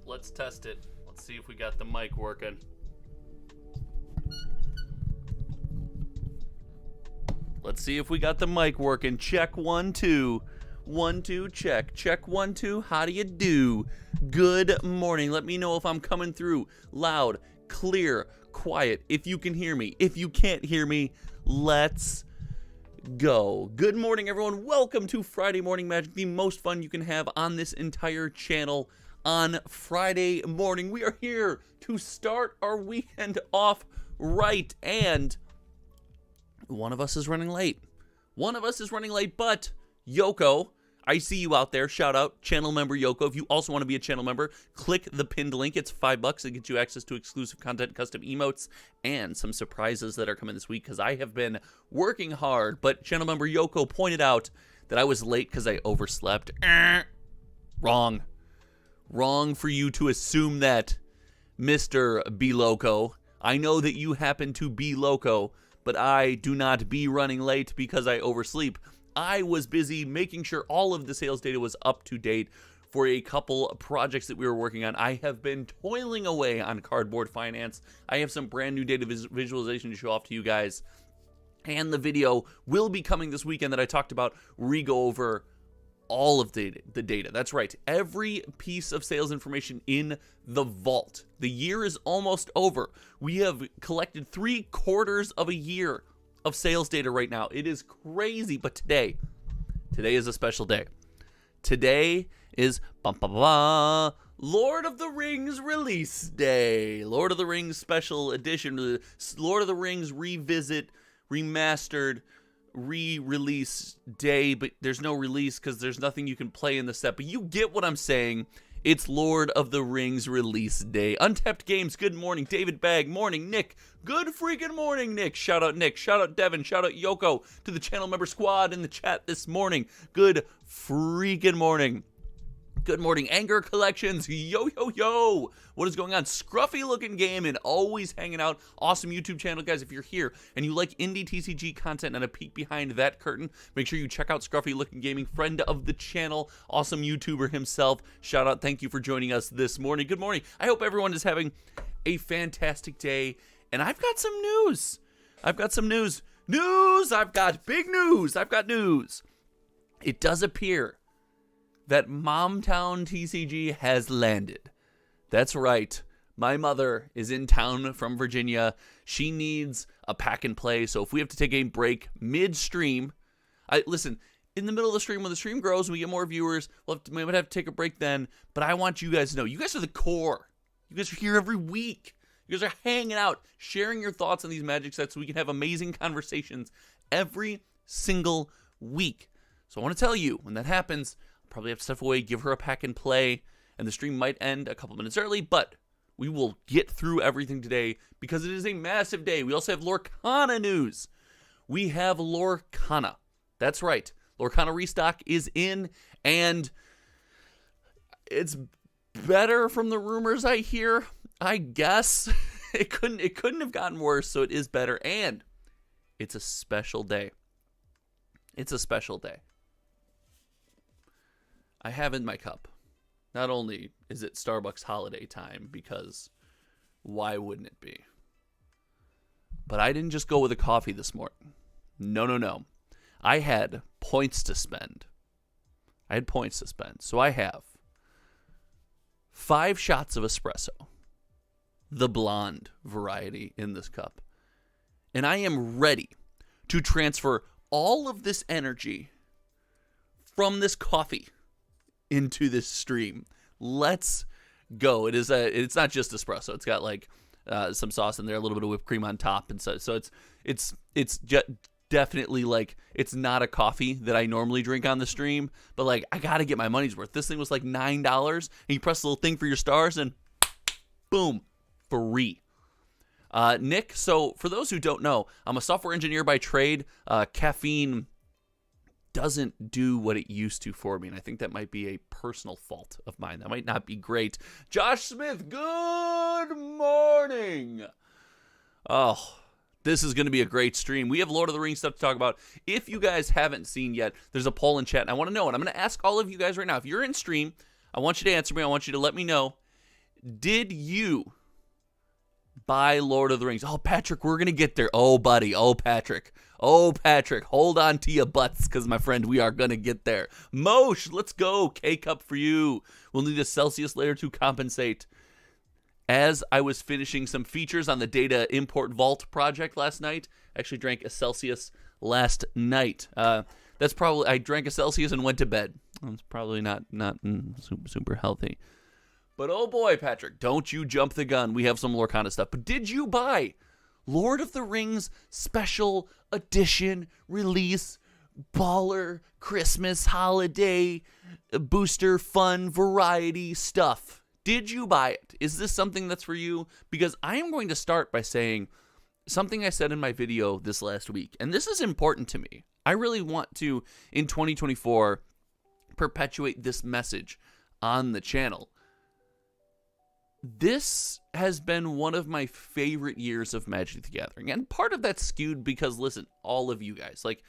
Let's test it. Let's see if we got the mic working. Let's see if we got the mic working. Check 1 2. 1 2 check. Check 1 2. How do you do? Good morning. Let me know if I'm coming through loud, clear, quiet. If you can hear me. If you can't hear me, let's go. Good morning, everyone. Welcome to Friday Morning Magic, the most fun you can have on this entire channel on Friday morning. We are here to start our weekend off right, and one of us is running late. One of us is running late, but Yoko, I see you out there. Shout out, channel member Yoko. If you also want to be a channel member, click the pinned link. It's $5. It gets you access to exclusive content, custom emotes, and some surprises that are coming this week because I have been working hard. But channel member Yoko pointed out that I was late because I overslept. Wrong. Wrong for you to assume that, Mr. B Loco. I know that you happen to be loco, but I do not be running late because I oversleep. I was busy making sure all of the sales data was up to date for a couple projects that we were working on. I have been toiling away on cardboard finance. I have some brand new data visualization to show off to you guys. And the video will be coming this weekend that I talked about where we go over all of the data. That's right. Every piece of sales information in the vault. The year is almost over. We have collected 3/4 of a year of sales data right now. It is crazy, but today is a special day. Today is Lord of the Rings release day. Lord of the Rings special edition. Lord of the Rings revisit, remastered, re-release day, but there's no release because there's nothing you can play in the set, but you get what I'm saying. It's Lord of the Rings release day. Untapped Games, good morning. David Bagg, morning. Nick, good freaking morning, Nick. Shout out Nick, shout out Devin, shout out Yoko to the channel member squad in the chat this morning. Good freaking morning. Good morning, Anger Collections. Yo, yo, yo. What is going on? Scruffy looking game and always hanging out. Awesome YouTube channel, guys. If you're here and you like indie TCG content and a peek behind that curtain, make sure you check out Scruffy looking gaming, friend of the channel, awesome YouTuber himself. Shout out. Thank you for joining us this morning. Good morning. I hope everyone is having a fantastic day. And I've got some news. I've got some news. I've got big news. I've got news. It does appear that Momtown TCG has landed. That's right. My mother is in town from Virginia. She needs a pack and play. So if we have to take a break mid-stream, listen, in the middle of the stream, when the stream grows and we get more viewers, we might have to take a break then. But I want you guys to know, you guys are the core. You guys are here every week. You guys are hanging out, sharing your thoughts on these Magic sets so we can have amazing conversations every single week. So I want to tell you, when that happens, probably have to step away, give her a pack and play, and the stream might end a couple minutes early, but we will get through everything today because it is a massive day. We also have Lorcana news. We have Lorcana. That's right. Lorcana restock is in, and it's better from the rumors I hear, I guess. It couldn't have gotten worse, so it is better, and it's a special day. It's a special day. I have in my cup, not only is it Starbucks holiday time, because why wouldn't it be? But I didn't just go with a coffee this morning. No. I had points to spend. So I have 5 shots of espresso, the blonde variety in this cup. And I am ready to transfer all of this energy from this coffee into this stream. Let's go. It's not just espresso. It's got like some sauce in there, a little bit of whipped cream on top, and so it's definitely like, it's not a coffee that I normally drink on the stream, but like, I gotta get my money's worth. This thing was like $9, and you press the little thing for your stars, and boom, free. Nick, so for those who don't know, I'm a software engineer by trade. Caffeine doesn't do what it used to for me, and I think that might be a personal fault of mine. That might not be great. Josh Smith, good morning. Oh, this is going to be a great stream. We have Lord of the Rings stuff to talk about. If you guys haven't seen yet, there's a poll in chat, and I want to know, and I'm going to ask all of you guys right now, if you're in stream, I want you to answer me. I want you to let me know, Did you buy Lord of the Rings? Oh, Patrick, we're going to get there. Oh, buddy. Oh, Patrick. Oh, Patrick. Hold on to your butts because, my friend, we are going to get there. Mosh, let's go. K-Cup for you. We'll need a Celsius layer to compensate. As I was finishing some features on the Data Import Vault project last night, I actually drank a Celsius last night. That's probably, I drank a Celsius and went to bed. It's probably not super healthy. But oh boy, Patrick, don't you jump the gun. We have some Lorcana stuff. But did you buy Lord of the Rings Special Edition Release Baller Christmas Holiday Booster Fun Variety stuff? Did you buy it? Is this something that's for you? Because I am going to start by saying something I said in my video this last week. And this is important to me. I really want to, in 2024, perpetuate this message on the channel. This has been one of my favorite years of Magic the Gathering. And part of that's skewed because, listen, all of you guys, like,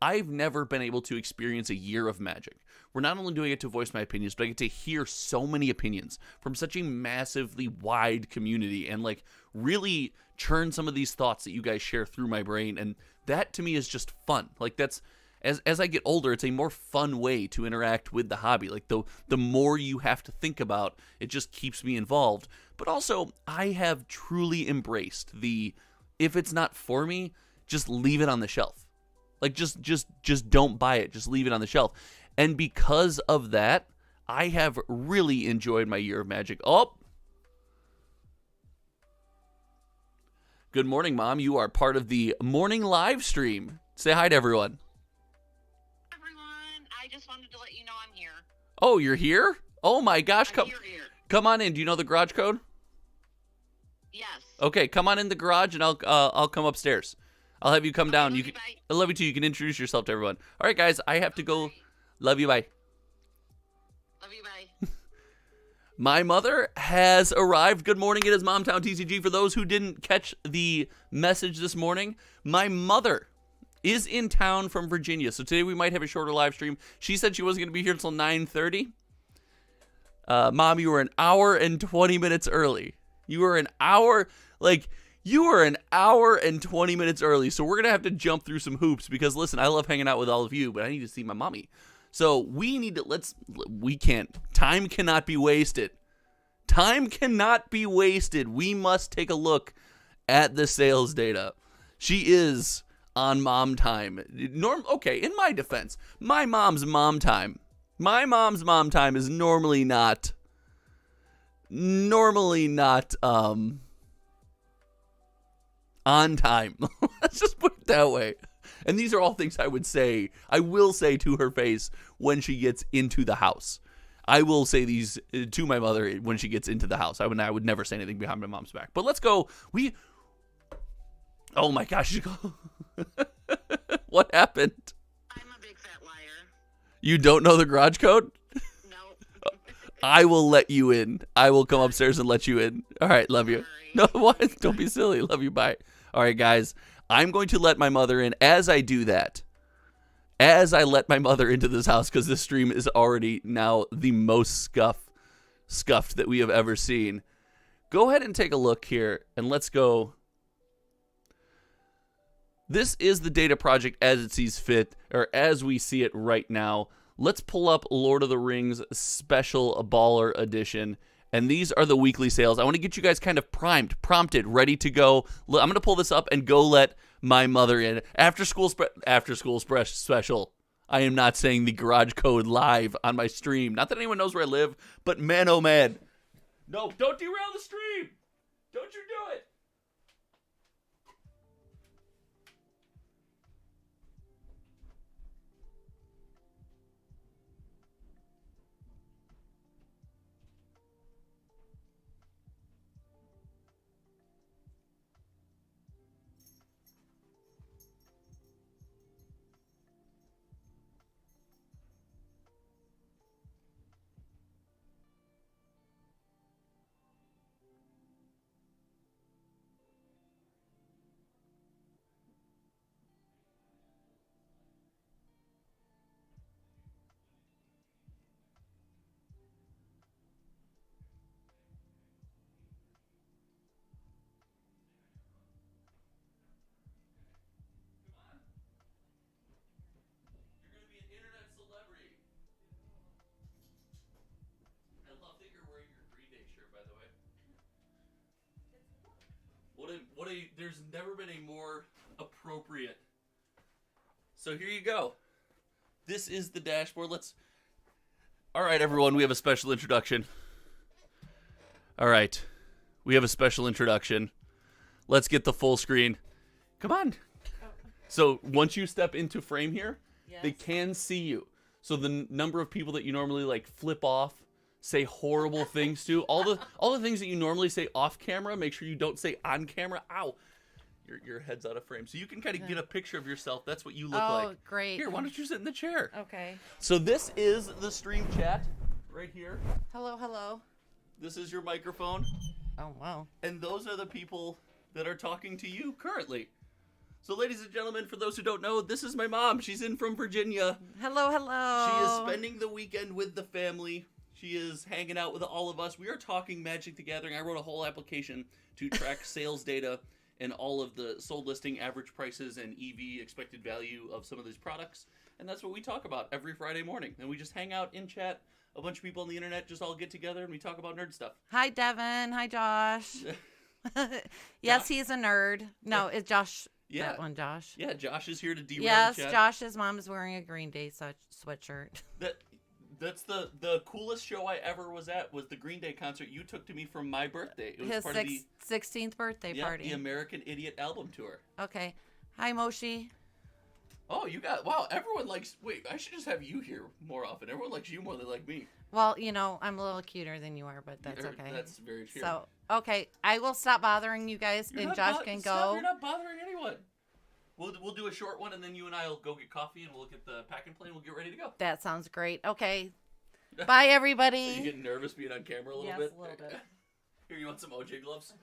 I've never been able to experience a year of Magic. We're not only doing it to voice my opinions, but I get to hear so many opinions from such a massively wide community and, like, really churn some of these thoughts that you guys share through my brain. And that, to me, is just fun. Like, that's... As I get older, it's a more fun way to interact with the hobby. Like, the more you have to think about, it just keeps me involved. But also, I have truly embraced the, if it's not for me, just leave it on the shelf. Like, just don't buy it. Just leave it on the shelf. And because of that, I have really enjoyed my year of Magic. Oh! Good morning, Mom. You are part of the morning live stream. Say hi to everyone. I just wanted to let you know I'm here. Oh, you're here? Oh my gosh, I'm here. Come on in. Do you know the garage code? Yes. Okay, come on in the garage and I'll come upstairs. I'll have you come down. Love You you, can, bye. I love you too. You can introduce yourself to everyone. All right, guys, I have to go. Okay. Love you, bye. Love you, bye. My mother has arrived. Good morning. It is Momtown TCG. For those who didn't catch the message this morning, my mother is in town from Virginia. So today we might have a shorter live stream. She said she wasn't going to be here until 9:30. Mom, you were an hour and 20 minutes early. You were an hour and 20 minutes early. So we're going to have to jump through some hoops because, listen, I love hanging out with all of you, but I need to see my mommy. So we need to, time cannot be wasted. Time cannot be wasted. We must take a look at the sales data. She is on mom time. Okay, in my defense, my mom's mom time is normally not on time. Let's just put it that way. And these are all things I will say to her face when she gets into the house. I will say these to my mother when she gets into the house. I would never say anything behind my mom's back. But let's go. Oh my gosh. What happened? I'm a big fat liar. You don't know the garage code? No. I will let you in. I will come upstairs and let you in. All right, love you. No, what? Don't be silly. Love you. Bye. All right, guys. I'm going to let my mother in. As I do that, as I let my mother into this house, because this stream is already now the most scuffed that we have ever seen. Go ahead and take a look here, and let's go. This is the data project as it sees fit, or as we see it right now. Let's pull up Lord of the Rings Special Baller Edition. And these are the weekly sales. I want to get you guys kind of prompted, ready to go. I'm going to pull this up and go let my mother in. After school special. I am not saying the garage code live on my stream. Not that anyone knows where I live, but man, oh man. No, don't derail the stream. Don't you do it. never been a more appropriate. So here you go. This is the dashboard. All right, everyone, we have a special introduction. All right, we have a special introduction. Let's get the full screen. Come on. So once you step into frame here, they can see you. So the number of people that you normally like flip off, say horrible things to, all the things that you normally say off camera, make sure you don't say on camera. Ow. Your head's out of frame. So you can kind of get a picture of yourself. That's what you look like. Oh, great. Here, why don't you sit in the chair? Okay. So this is the stream chat right here. Hello, hello. This is your microphone. Oh, wow. And those are the people that are talking to you currently. So ladies and gentlemen, for those who don't know, this is my mom. She's in from Virginia. Hello, hello. She is spending the weekend with the family. She is hanging out with all of us. We are talking Magic the Gathering. I wrote a whole application to track sales data and all of the sold listing average prices and EV expected value of some of these products. And that's what we talk about every Friday morning. And we just hang out in chat. A bunch of people on the internet just all get together and we talk about nerd stuff. Hi, Devin. Hi, Josh. Yes, Josh? He's a nerd. No, it's Josh. Yeah. That one, Josh. Yeah, Josh is here to derail Yes, the chat. Josh's mom is wearing a Green Day sweatshirt. That's the coolest show I ever was at, was the Green Day concert you took to me from my birthday. It was His part of the 16th birthday party. the American Idiot album tour. Okay. Hi, Moshi. Oh, wow, everyone likes, wait, I should just have you here more often. Everyone likes you more than like me. Well, you know, I'm a little cuter than you are, but that's okay. That's very true. So, okay, I will stop bothering you guys, and Josh can go. You're not bothering anyone. We'll do a short one, and then you and I will go get coffee, and we'll get the pack and play, and we'll get ready to go. That sounds great. Okay. Bye, everybody. Are you getting nervous being on camera a little Yes, bit? a little bit. Here, you want some OJ gloves?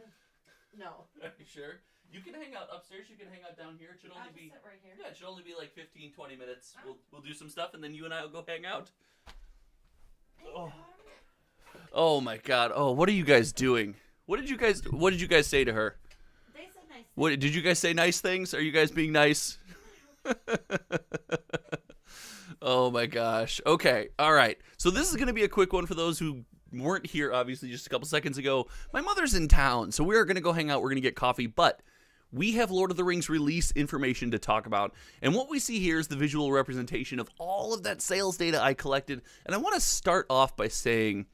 No. Are you sure? You can hang out upstairs. You can hang out down here. It should only be sit right here. yeah. It should only be like 15, 20 minutes. We'll do some stuff, and then you and I will go hang out. Oh my God! Oh, what are you guys doing? What did you guys say to her? They said nice. What did you guys say? Nice things? Are you guys being nice? Oh my gosh. Okay. All right. So this is going to be a quick one for those who weren't here, obviously, just a couple seconds ago. My mother's in town, so we're going to go hang out. We're going to get coffee, but we have Lord of the Rings release information to talk about. And what we see here is the visual representation of all of that sales data I collected. And I want to start off by saying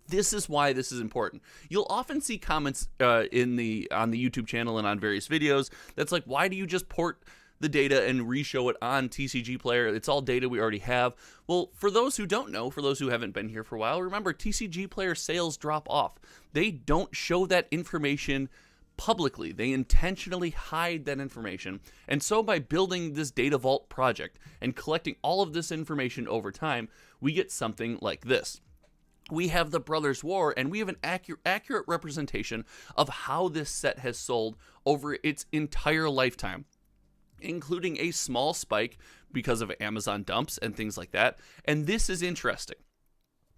this is why this is important. You'll often see comments on the YouTube channel and on various videos that's like, why do you just port the data and re-show it on TCG Player? It's all data we already have. Well, for those who don't know, for those who haven't been here for a while, remember TCG Player sales drop off. They don't show that information publicly. They intentionally hide that information. And so by building this data vault project and collecting all of this information over time, we get something like this. We have the Brothers War, and we have an accurate representation of how this set has sold over its entire lifetime, including a small spike because of Amazon dumps and things like that. And this is interesting.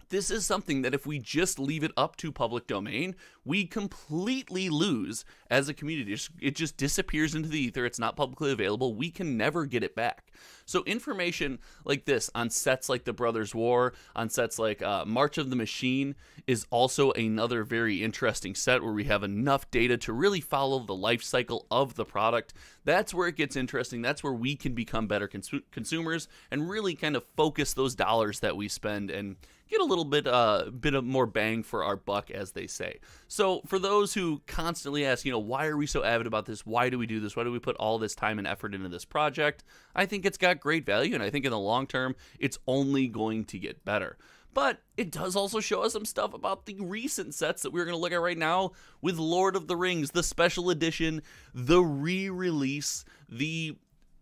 This is something that if we just leave it up to public domain, we completely lose as a community. It just disappears into the ether. It's not publicly available. We can never get it back. So information like this on sets like the Brothers War, on sets like March of the Machine, is also another very interesting set where we have enough data to really follow the life cycle of the product. That's where it gets interesting. That's where we can become better consumers and really kind of focus those dollars that we spend and get a little bit of more bang for our buck, as they say. So for those who constantly ask, why are we so avid about this? Why do we do this? Why do we put all this time and effort into this project? I think it's got great value, and I think in the long term, it's only going to get better. But it does also show us some stuff about the recent sets that we're going to look at right now with Lord of the Rings, the special edition, the re-release,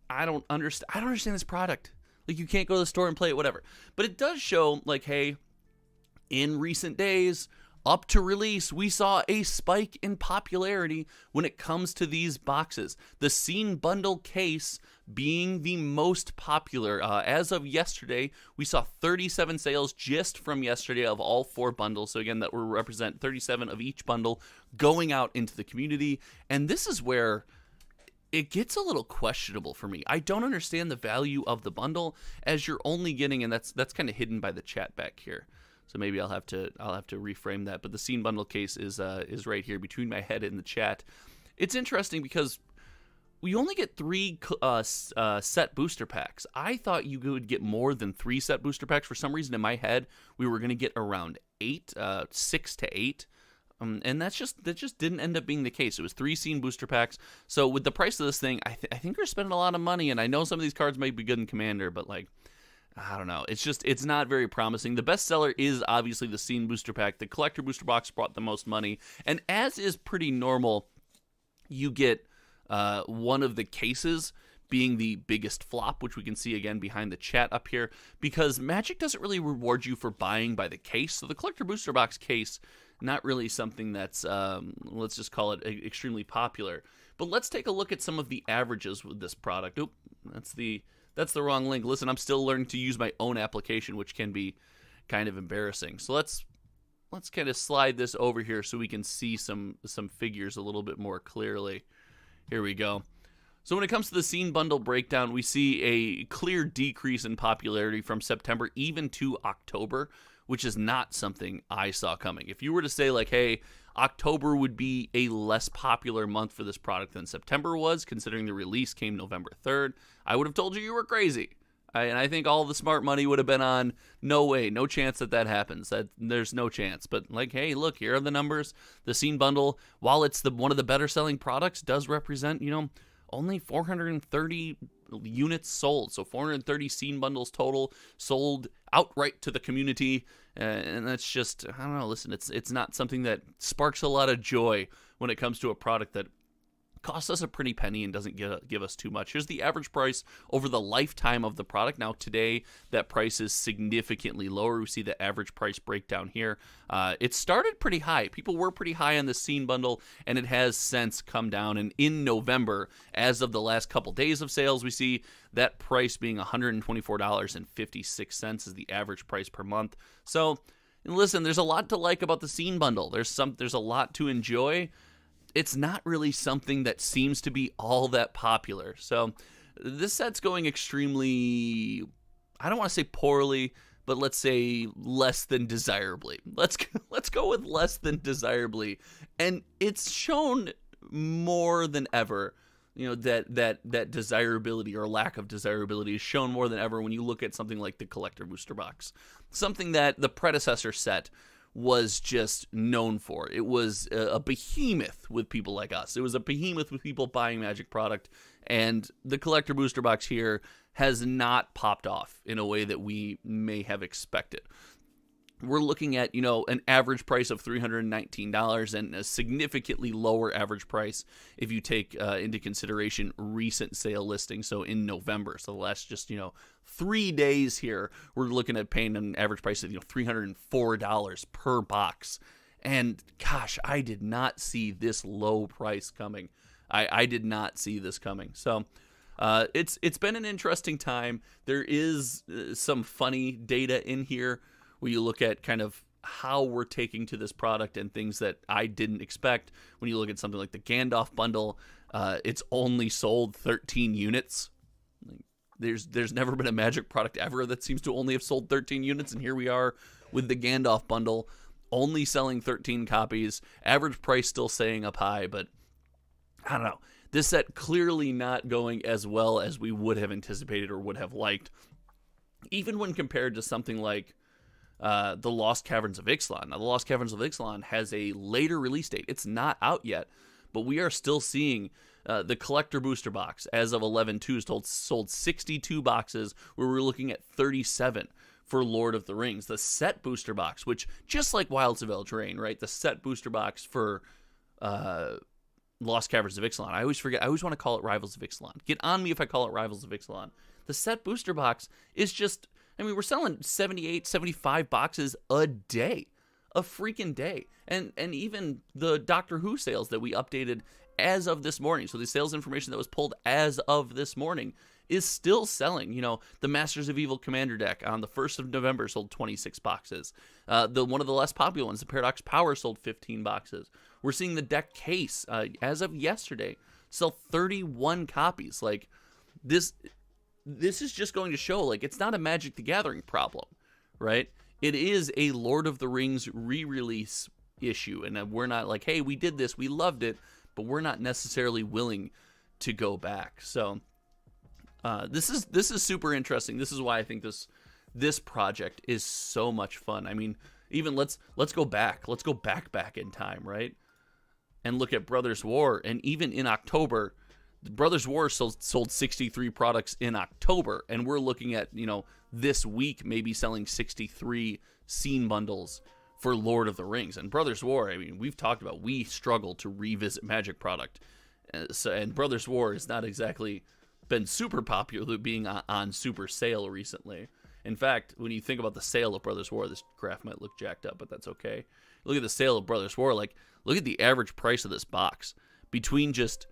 I don't understand this product. Like, you can't go to the store and play it, whatever. But it does show, like, hey, in recent days, up to release, we saw a spike in popularity when it comes to these boxes. The Scene Bundle case being the most popular. As of yesterday, we saw 37 sales just from yesterday of all 4 bundles. So again, that will represent 37 of each bundle going out into the community. And this is where it gets a little questionable for me. I don't understand the value of the bundle as you're only getting, and that's kind of hidden by the chat back here. So maybe I'll have to reframe that. But the Scene Bundle case is right here between my head and the chat. it's interesting because we only get 3 set booster packs. I thought you would get more than 3 set booster packs. For some reason in my head, we were going to get around 8, 6 to 8. And that just didn't end up being the case. It was 3 scene booster packs. So with the price of this thing, I think we're spending a lot of money. And I know some of these cards might be good in Commander, but like, I don't know. It's not very promising. The best seller is obviously the scene booster pack. The collector booster box brought the most money. And as is pretty normal, you get one of the cases being the biggest flop, which we can see again behind the chat up here, because Magic doesn't really reward you for buying by the case. So the collector booster box case, not really something that's, let's just call it extremely popular. But let's take a look at some of the averages with this product. Oop, that's the wrong link. Listen, I'm still learning to use my own application, which can be kind of embarrassing. So let's kind of slide this over here so we can see some figures a little bit more clearly. Here we go. So when it comes to the scene bundle breakdown, we see a clear decrease in popularity from September even to October, which is not something I saw coming. If you were to say like, hey, October would be a less popular month for this product than September was, considering the release came November 3rd, I would have told you were crazy. And I think all the smart money would have been on, no way, no chance that happens. There's no chance. But like, hey, look, here are the numbers. The scene bundle, while it's one of the better selling products, does represent, only 430 units sold. So 430 scene bundles total sold outright to the community. And that's just, I don't know, listen, it's not something that sparks a lot of joy when it comes to a product that costs us a pretty penny and doesn't give us too much. Here's the average price over the lifetime of the product. Now today, that price is significantly lower. We see the average price breakdown here. It started pretty high. People were pretty high on the scene bundle, and it has since come down. And in November, as of the last couple days of sales, we see that price being $124.56 is the average price per month. So listen, there's a lot to like about the scene bundle. There's a lot to enjoy. It's not really something that seems to be all that popular. So this set's going extremely, I don't want to say poorly, but let's say less than desirably. Let's go with less than desirably. And it's shown more than ever, that desirability or lack of desirability is shown more than ever when you look at something like the collector booster box. Something that the predecessor set was just known for. It was a behemoth with people like us. It was a behemoth with people buying Magic product, and the collector booster box here has not popped off in a way that we may have expected. We're looking at, an average price of $319 and a significantly lower average price if you take into consideration recent sale listings. So in November, so the last just, 3 days here, we're looking at paying an average price of, $304 per box. And gosh, I did not see this low price coming. I did not see this coming. So it's been an interesting time. There is some funny data in here where you look at kind of how we're taking to this product and things that I didn't expect. When you look at something like the Gandalf bundle, it's only sold 13 units. There's never been a Magic product ever that seems to only have sold 13 units, and here we are with the Gandalf bundle, only selling 13 copies. Average price still staying up high, but I don't know. This set clearly not going as well as we would have anticipated or would have liked, even when compared to something like the Lost Caverns of Ixalan. Now, the Lost Caverns of Ixalan has a later release date. It's not out yet, but we are still seeing the collector booster box as of 11/2 sold 62 boxes, where we're looking at 37 for Lord of the Rings. The set booster box, which just like Wilds of Eldraine, right? The set booster box for Lost Caverns of Ixalan. I always forget. I always want to call it Rivals of Ixalan. Get on me if I call it Rivals of Ixalan. The set booster box is just, we're selling 78, 75 boxes a day. A freaking day. And even the Doctor Who sales that we updated as of this morning, so the sales information that was pulled as of this morning is still selling. The Masters of Evil Commander deck on the 1st of November sold 26 boxes. One of the less popular ones, the Paradox Power, sold 15 boxes. We're seeing the deck case, as of yesterday, sell 31 copies. Like, this is just going to show, it's not a Magic the Gathering problem, right? It is a Lord of the Rings re-release issue, and we're not like, hey, we did this, we loved it, but we're not necessarily willing to go back. So this is super interesting. This is why I think this project is so much fun. I mean, even let's go back. Let's go back in time, right? And look at Brothers War. And even in October, Brothers War sold 63 products in October, and we're looking at, this week maybe selling 63 scene bundles for Lord of the Rings. And Brothers War, I mean, we've talked about, we struggle to revisit Magic product. And Brothers War has not exactly been super popular, being on super sale recently. In fact, when you think about the sale of Brothers War, this graph might look jacked up, but that's okay. Look at the sale of Brothers War. Like, look at the average price of this box. Between just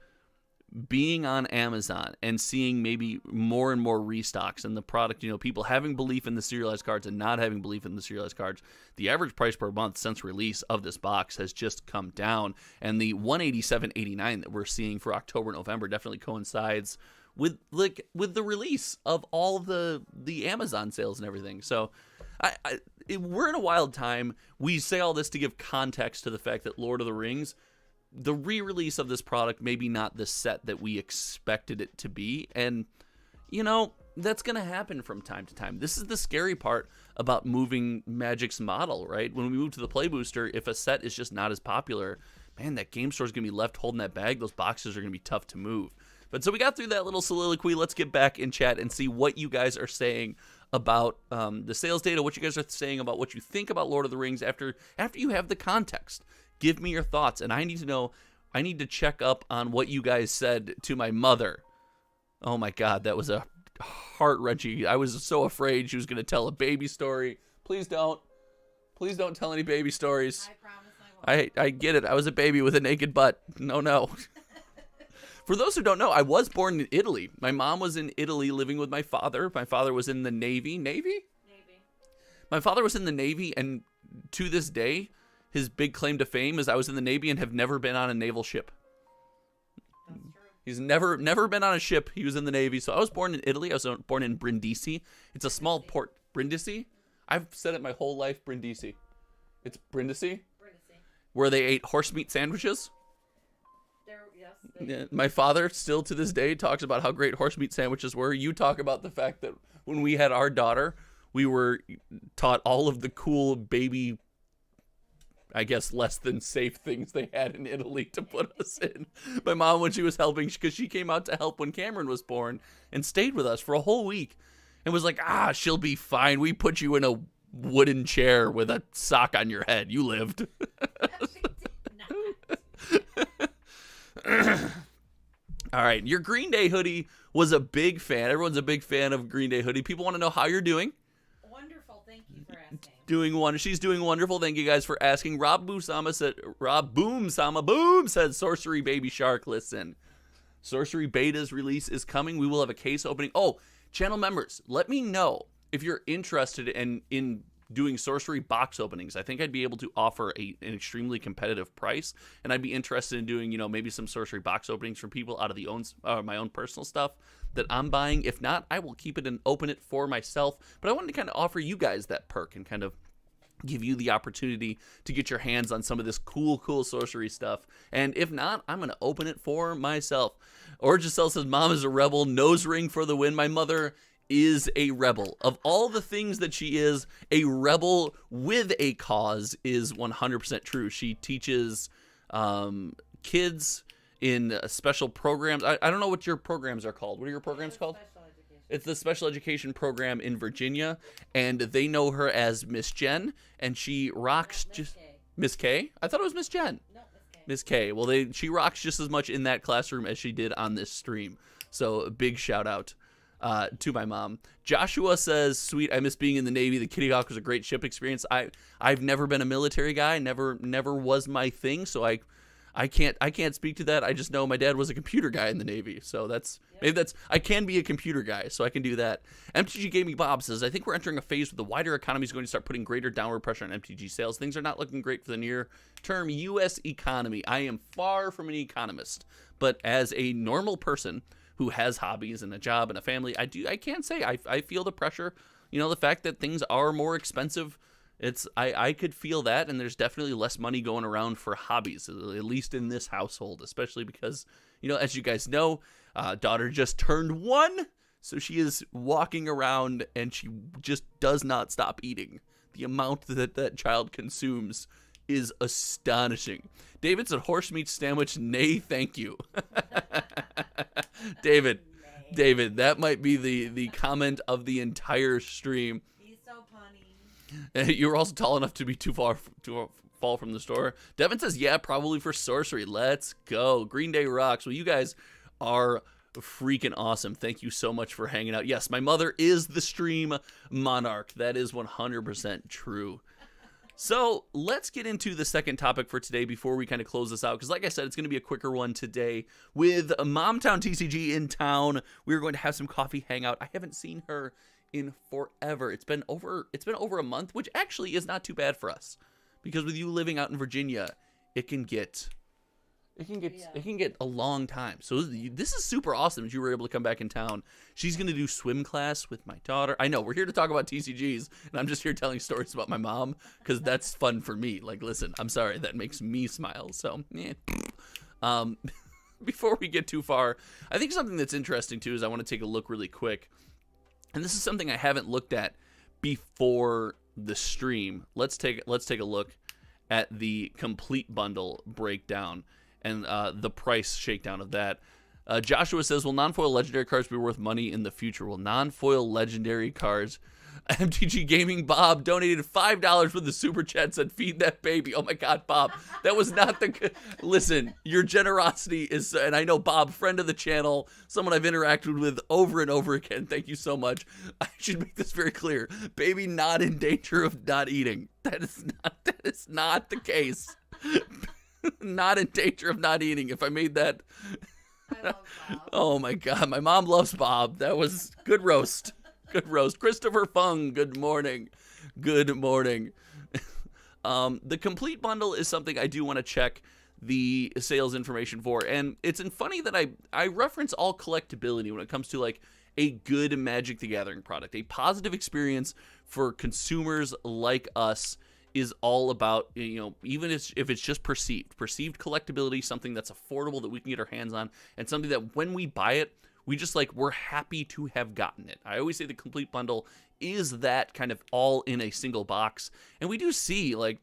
being on Amazon and seeing maybe more and more restocks and the product, people having belief in the serialized cards and not having belief in the serialized cards, the average price per month since release of this box has just come down. And the $187.89 that we're seeing for October, November definitely coincides with the release of all the Amazon sales and everything. So we're in a wild time. We say all this to give context to the fact that Lord of the Rings, the re-release of this product, maybe not the set that we expected it to be. And, that's going to happen from time to time. This is the scary part about moving Magic's model, right? When we move to the Play Booster, if a set is just not as popular, man, that game store is going to be left holding that bag. Those boxes are going to be tough to move. But so we got through that little soliloquy. Let's get back in chat and see what you guys are saying about the sales data, what you guys are saying about what you think about Lord of the Rings after you have the context. Give me your thoughts, and I need to know, I need to check up on what you guys said to my mother. Oh my God, that was a heart-wrenching. I was so afraid she was going to tell a baby story. Please don't tell any baby stories. I promise I won't. I get it. I was a baby with a naked butt. No. For those who don't know, I was born in Italy. My mom was in Italy living with my father. My father was in the Navy. Navy? My father was in the Navy, and to this day, his big claim to fame is I was in the Navy and have never been on a naval ship. That's true. He's never been on a ship. He was in the Navy. So I was born in Italy. I was born in Brindisi. It's a small port. Brindisi? I've said it my whole life, Brindisi. It's Brindisi? Where they ate horse meat sandwiches. Yeah, my father still to this day talks about how great horse meat sandwiches were. You talk about the fact that when we had our daughter, we were taught all of the cool baby, I guess, less than safe things they had in Italy to put us in. My mom, when she was helping, because she came out to help when Cameron was born and stayed with us for a whole week and was like, she'll be fine. We put you in a wooden chair with a sock on your head. You lived. All right, your Green Day hoodie was a big fan. Everyone's a big fan of Green Day hoodie. People want to know how you're doing. Wonderful. Thank you for asking. She's doing wonderful. Thank you guys for asking. Rob Boom said, Sorcery Baby Shark, listen. Sorcery Beta's release is coming. We will have a case opening. Oh, channel members, let me know if you're interested in doing sorcery box openings. I think I'd be able to offer an extremely competitive price, and I'd be interested in doing, maybe some sorcery box openings for people out of my own personal stuff that I'm buying. If not, I will keep it and open it for myself. But I wanted to kind of offer you guys that perk and kind of give you the opportunity to get your hands on some of this cool sorcery stuff. And if not, I'm going to open it for myself. Or Giselle says, Mom is a rebel, nose ring for the win. My mother is a rebel. Of all the things that she is, a rebel with a cause is 100% true. She teaches kids in special programs. I don't know what your programs are called. What are your programs called? It's the special education program in Virginia, and they know her as Miss Jen, and she rocks just Miss K. I thought it was Miss Jen. No, Miss K. Well, she rocks just as much in that classroom as she did on this stream. So a big shout out to my mom. Joshua says, sweet, I miss being in the Navy. The Kitty Hawk was a great ship experience. I've never been a military guy. Never was my thing. So I can't speak to that. I just know my dad was a computer guy in the Navy. So I can be a computer guy, so I can do that. MTG Gaming Bob says, I think we're entering a phase where the wider economy is going to start putting greater downward pressure on MTG sales. Things are not looking great for the near term U.S. economy. I am far from an economist, but as a normal person who has hobbies and a job and a family, I can say I feel the pressure. The fact that things are more expensive I could feel that, and there's definitely less money going around for hobbies, at least in this household, especially because, as you guys know, daughter just turned 1, so she is walking around and she just does not stop eating. The amount that child consumes is astonishing. David said horse meat sandwich, nay thank you. David, that might be the comment of the entire stream. He's so punny. You were also tall enough to be too far to fall from the store. Devin says, yeah, probably for sorcery. Let's go. Green Day rocks. Well, you guys are freaking awesome. Thank you so much for hanging out. Yes, my mother is the stream monarch. That is 100% true. So let's get into the second topic for today before we kind of close this out. Because like I said, it's going to be a quicker one today with Momtown TCG in town. We're going to have some coffee hangout. I haven't seen her in forever. It's been over a month, which actually is not too bad for us. Because with you living out in Virginia, it can get a long time. So this is super awesome that you were able to come back in town. She's going to do swim class with my daughter. I know, we're here to talk about TCGs, and I'm just here telling stories about my mom, because that's fun for me. Like, listen, I'm sorry, that makes me smile. So, before we get too far, I think something that's interesting, too, is I want to take a look really quick. And this is something I haven't looked at before the stream. Let's take a look at the complete bundle breakdown and the price shakedown of that. Joshua says, will non-foil legendary cards be worth money in the future? Will non-foil legendary cards... MTG Gaming Bob donated $5 for the super chat, said feed that baby. Oh my God, Bob, that was not the... Listen, your generosity is... And I know Bob, friend of the channel, someone I've interacted with over and over again. Thank you so much. I should make this very clear. Baby not in danger of not eating. That is not the case. Not in danger of not eating. If I made that... I love Bob. Oh my God, my mom loves Bob. That was good roast. Good roast. Christopher Fung, good morning. Good morning. The complete bundle is something I do want to check the sales information for. And it's funny that I reference all collectability when it comes to like a good Magic the Gathering product. A positive experience for consumers like us is all about, even if it's just perceived collectability, something that's affordable that we can get our hands on, and something that when we buy it, we're happy to have gotten it. I always say the complete bundle is that kind of all in a single box. And we do see, like,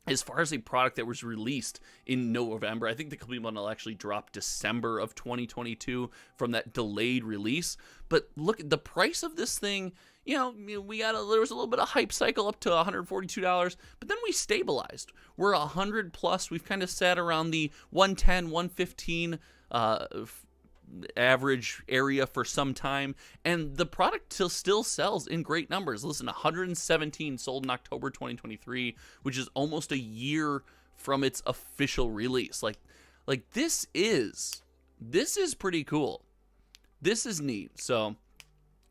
as far as a product that was released in November, I think the complete bundle actually dropped December of 2022 from that delayed release. But look at the price of this thing. There was a little bit of hype cycle up to $142, but then we stabilized. We're 100 plus. We've kind of sat around the 110, 115 average area for some time, and the product still sells in great numbers. Listen, 117 sold in October 2023, which is almost a year from its official release. Like this is pretty cool. This is neat. So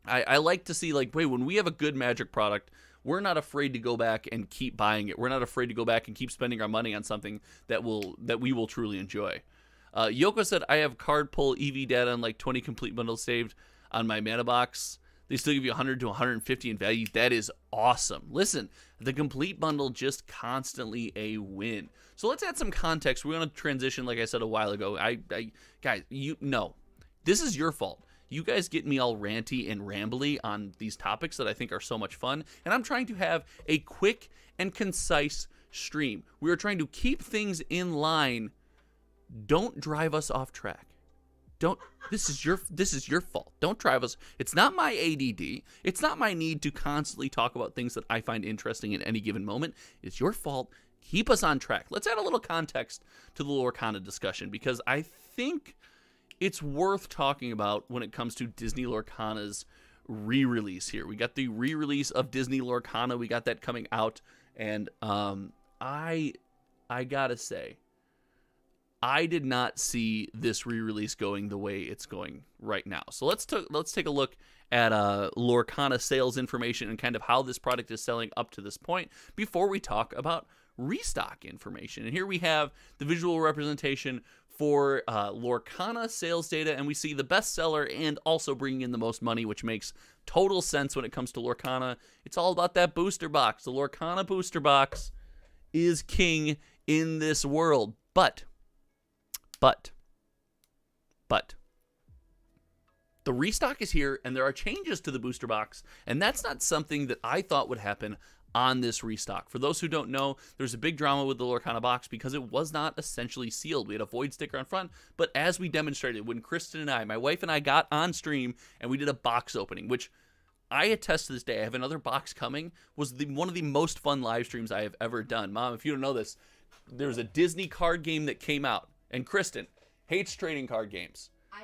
I like to see, like, wait, when we have a good Magic product, we're not afraid to go back and keep buying it. We're not afraid to go back and keep spending our money on something that we will truly enjoy. Yoko said, I have card pull EV data and like 20 complete bundles saved on my mana box. They still give you 100 to 150 in value. That is awesome. Listen, the complete bundle just constantly a win. So let's add some context. We're going to transition, like I said a while ago. Guys, this is your fault. You guys get me all ranty and rambly on these topics that I think are so much fun. And I'm trying to have a quick and concise stream. We are trying to keep things in line. Don't drive us off track. This is your fault. Don't drive us. It's not my ADD. It's not my need to constantly talk about things that I find interesting at any given moment. It's your fault. Keep us on track. Let's add a little context to the Lorcana discussion, because I think it's worth talking about when it comes to Disney Lorcana's re-release here. We got the re-release of Disney Lorcana. We got that coming out, and I gotta say, I did not see this re-release going the way it's going right now. So let's take a look at Lorcana sales information and kind of how this product is selling up to this point before we talk about restock information. And here we have the visual representation for Lorcana sales data, and we see the best seller and also bringing in the most money, which makes total sense when it comes to Lorcana. It's all about that booster box. The Lorcana booster box is king in this world. But, the restock is here, and there are changes to the booster box, and that's not something that I thought would happen on this restock. For those who don't know, there's a big drama with the Lorcana box because it was not essentially sealed. We had a void sticker on front, but as we demonstrated, when Kristen and I, my wife and I, got on stream and we did a box opening, which I attest to this day, I have another box coming, was one of the most fun live streams I have ever done. Mom, if you don't know this, there's a Disney card game that came out, and Kristen hates trading card games. I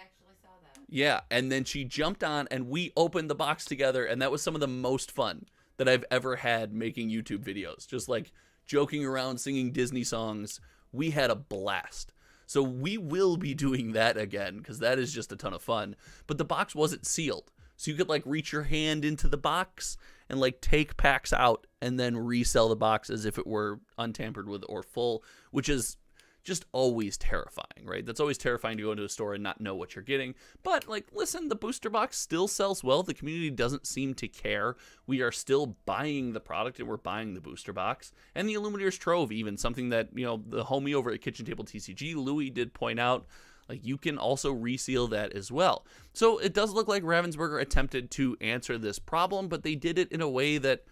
actually saw that. Yeah, and then she jumped on and we opened the box together, and that was some of the most fun that I've ever had making YouTube videos. Just like joking around, singing Disney songs. We had a blast. So we will be doing that again because that is just a ton of fun. But the box wasn't sealed. So you could like reach your hand into the box and like take packs out and then resell the box as if it were untampered with or full, which is just always terrifying, right? That's always terrifying to go into a store and not know what you're getting. But like, listen, the booster box still sells well. The community doesn't seem to care. We are still buying the product, and we're buying the booster box. And the Illuminator's Trove, even something that, you know, the homie over at Kitchen Table TCG, Louis, did point out, like, you can also reseal that as well. So it does look like Ravensburger attempted to answer this problem, but they did it in a way that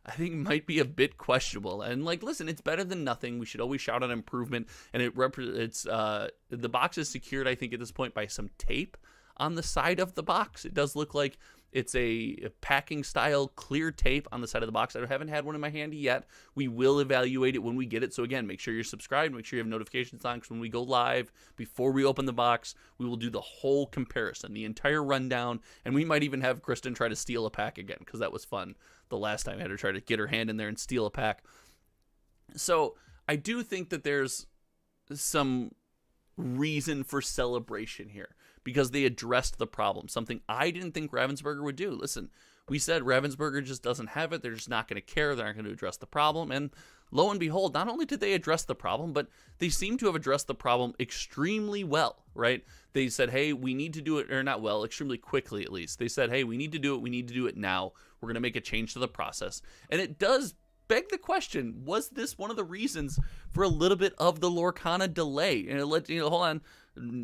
I think might be a bit questionable. And like, listen, it's better than nothing. We should always shout out improvement. And the box is secured, I think, at this point by some tape on the side of the box. It does look like it's a packing style clear tape on the side of the box. I haven't had one in my handy yet. We will evaluate it when we get it. So again, make sure you're subscribed. Make sure you have notifications on, because when we go live, before we open the box, we will do the whole comparison, the entire rundown. And we might even have Kristen try to steal a pack again, because that was fun the last time. I had her try to get her hand in there and steal a pack. So I do think that there's some reason for celebration here, because they addressed the problem, something I didn't think Ravensburger would do. Listen, we said Ravensburger just doesn't have it. They're just not going to care. They're not going to address the problem. And lo and behold, not only did they address the problem, but they seem to have addressed the problem extremely well, right? They said, hey, we need to do it, or not well, extremely quickly at least. They said, hey, we need to do it. We need to do it now. We're going to make a change to the process. And it does beg the question, was this one of the reasons for a little bit of the Lorcana delay? And hold on,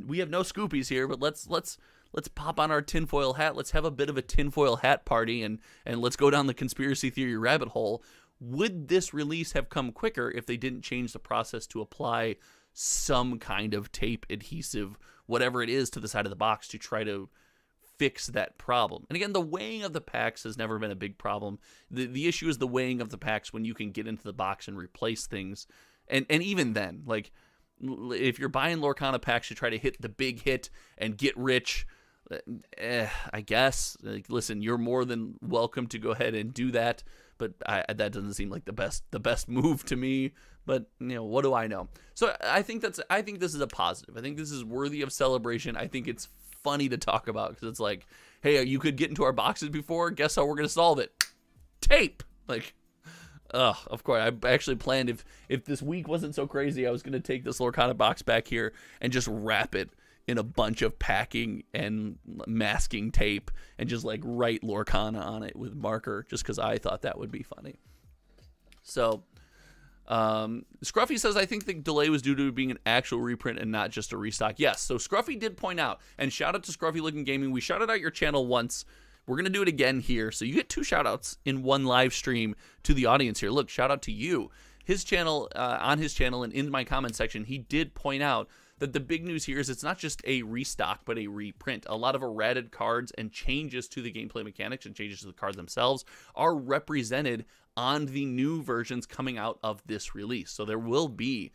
we have no scoopies here, but let's pop on our tinfoil hat. Let's have a bit of a tinfoil hat party, and let's go down the conspiracy theory rabbit hole. Would this release have come quicker if they didn't change the process to apply some kind of tape, adhesive, whatever it is, to the side of the box to try to fix that problem? And again, the weighing of the packs has never been a big problem. The issue is the weighing of the packs when you can get into the box and replace things. And even then, like, if you're buying Lorcana packs to try to hit the big hit and get rich, I guess, like, listen, you're more than welcome to go ahead and do that. But that doesn't seem like the best move to me. But, you know, what do I know? So I think this is a positive. I think this is worthy of celebration. I think it's funny to talk about, because it's like, hey, you could get into our boxes before. Guess how we're gonna solve it? Tape. Like, of course. I actually planned, if this week wasn't so crazy, I was gonna take this Lorcana box back here and just wrap it in a bunch of packing and masking tape and just like write Lorcana on it with marker, just because I thought that would be funny. So Scruffy says, I think the delay was due to being an actual reprint and not just a restock. Yes, so Scruffy did point out, and shout out to Scruffy Looking Gaming. We shouted out your channel once. We're going to do it again here. So you get 2 shout outs in one live stream to the audience here. Look, shout out to you. His channel, on his channel and in my comment section, he did point out that the big news here is it's not just a restock, but a reprint. A lot of errated cards and changes to the gameplay mechanics and changes to the cards themselves are represented on the new versions coming out of this release. So there'll be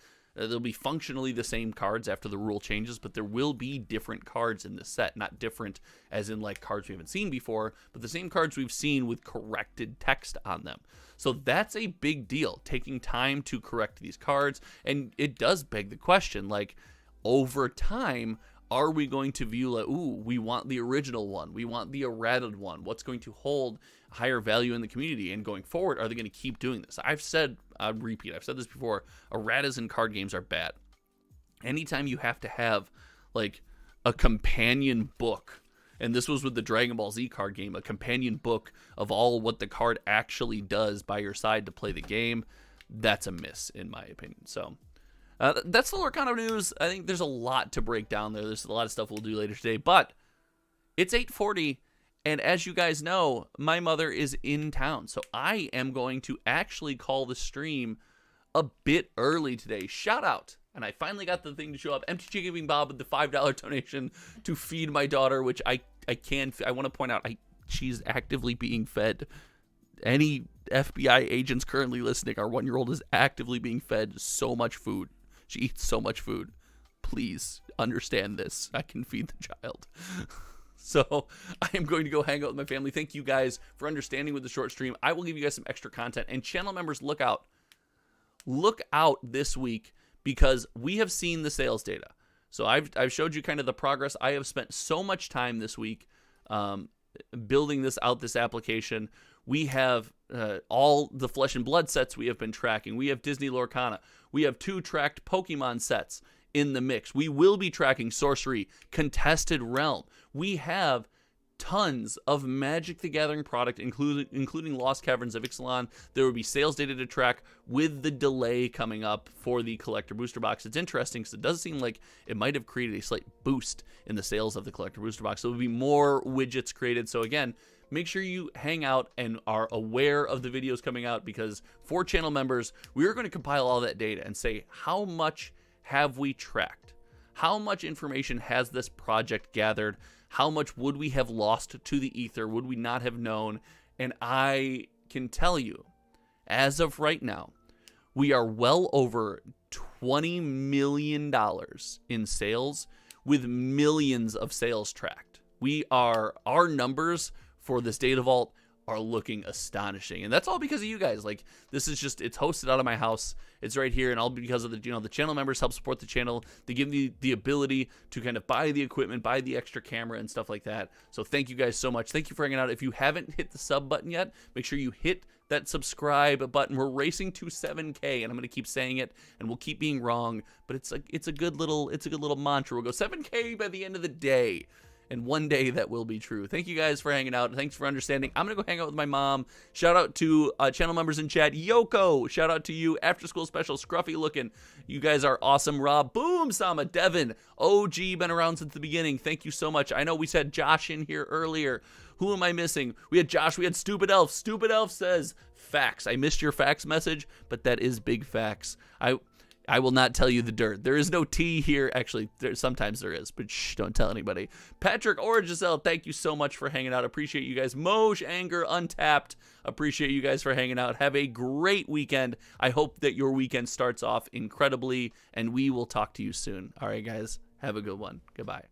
functionally the same cards after the rule changes, but there will be different cards in this set. Not different as in like cards we haven't seen before, but the same cards we've seen with corrected text on them. So that's a big deal, taking time to correct these cards. And it does beg the question, like, over time, are we going to view like, ooh, we want the original one, we want the errated one? What's going to hold higher value in the community? And going forward, are they going to keep doing this? I've said this before, erratas in card games are bad. Anytime you have to have like a companion book and this was with the Dragon Ball Z card game, a companion book of all what the card actually does by your side to play the game. That's a miss, in my opinion. So that's the Lorcana news. I think there's a lot to break down there. There's a lot of stuff we'll do later today, but it's 8:40, and as you guys know, my mother is in town, so I am going to actually call the stream a bit early today. Shout out. And I finally got the thing to show up. MTG giving Bob with the $5 donation to feed my daughter, which I want to point out, she's actively being fed. Any FBI agents currently listening, our 1-year-old is actively being fed so much food. She eats so much food. Please understand this. I can feed the child. So I am going to go hang out with my family. Thank you guys for understanding with the short stream. I will give you guys some extra content. And channel members, look out. Look out this week, because we have seen the sales data. So I've showed you kind of the progress. I have spent so much time this week building this application. We have all the Flesh and Blood sets we have been tracking. We have Disney Lorcana. We have 2 tracked Pokemon sets in the mix. We will be tracking Sorcery, Contested Realm. We have tons of Magic the Gathering product, including Lost Caverns of Ixalan. There will be sales data to track with the delay coming up for the Collector Booster Box. It's interesting because it does seem like it might have created a slight boost in the sales of the Collector Booster Box. So there will be more widgets created. So again, make sure you hang out and are aware of the videos coming out, because for channel members, we are going to compile all that data and say, how much have we tracked? How much information has this project gathered? How much would we have lost to the ether? Would we not have known? And I can tell you, as of right now, we are well over $20 million in sales, with millions of sales tracked. Our numbers for this data vault are looking astonishing, and that's all because of you guys. Like, this is just, it's hosted out of my house. It's right here, and all because of the channel members help support the channel. They give me the ability to kind of buy the equipment, buy the extra camera and stuff like that. So thank you guys so much. Thank you for hanging out. If you haven't hit the sub button yet, make sure you hit that subscribe button. We're racing to 7K, and I'm going to keep saying it, and we'll keep being wrong, but it's a good little mantra. We'll go 7K by the end of the day. And one day that will be true. Thank you guys for hanging out. Thanks for understanding. I'm going to go hang out with my mom. Shout out to channel members in chat. Yoko, shout out to you. After School Special, scruffy looking. You guys are awesome. Rob, boom, Sama, Devin, OG, been around since the beginning. Thank you so much. I know we said Josh in here earlier. Who am I missing? We had Josh. We had Stupid Elf. Stupid Elf says, facts. I missed your facts message, but that is big facts. I will not tell you the dirt. There is no tea here. Actually, sometimes there is, but shh, don't tell anybody. Patrick or Giselle, thank you so much for hanging out. Appreciate you guys. Moj, Anger, Untapped, appreciate you guys for hanging out. Have a great weekend. I hope that your weekend starts off incredibly, and we will talk to you soon. All right, guys, have a good one. Goodbye.